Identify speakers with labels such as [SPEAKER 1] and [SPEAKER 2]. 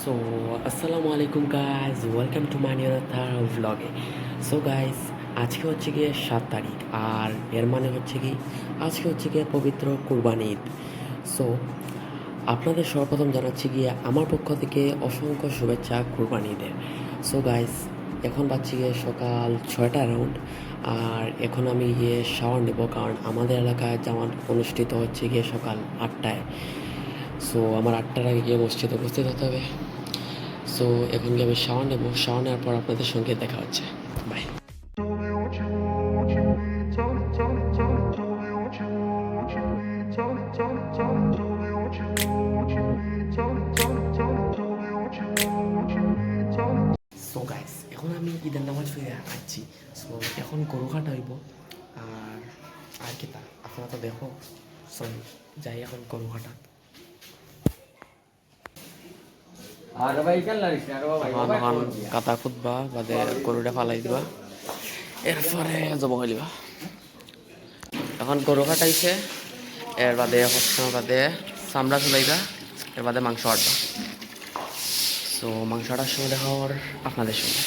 [SPEAKER 1] So আসসালামু আলাইকুম guys, welcome to my নিউর ভ্লগে। সো গাইজ, আজকে হচ্ছে গিয়ে 7 তারিখ, আর এর মানে হচ্ছে কি আজকে হচ্ছে গিয়ে পবিত্র কুরবানি ঈদ। সো আপনাদের সর্বপ্রথম জানাচ্ছি গিয়ে আমার পক্ষ থেকে অসংখ্য শুভেচ্ছা কুরবানি ঈদের। সো গাইজ, এখন বাজছে গিয়ে সকাল 6টা অ্যারাউন্ড, আর এখন আমি গিয়ে শাওয়ার নেব, কারণ আমাদের এলাকায় জামাত অনুষ্ঠিত হচ্ছে গিয়ে সকাল 8টায়। সো আমার 8টার আগে গিয়ে মসজিদে উপস্থিত হতে হবে। সো এখন গিয়ে আমি শাওয়ার নেবো, শাওয়ার নেওয়ার পর আপনাদের সঙ্গে দেখা হচ্ছে। বাই। সো গাইস, এখন আমি ঈদের নামাজ পড়ে আসছি। সো এখন গরু কাটা হইব, আর আর কি তা আপনারা তো দেখো। সো যাই এখন গরু কাটা। এখন কাটা খুঁতবা বাদে গরুটা ফালাই দিবা, এরপরে জব দিবা। এখন গরু কাটাইছে, এর বাদে সবসময় বাদে চামড়া চুলাইবা, এর বাদে মাংস কাটবা। সো মাংস কাটার সময় দেখা আপনাদের সঙ্গে।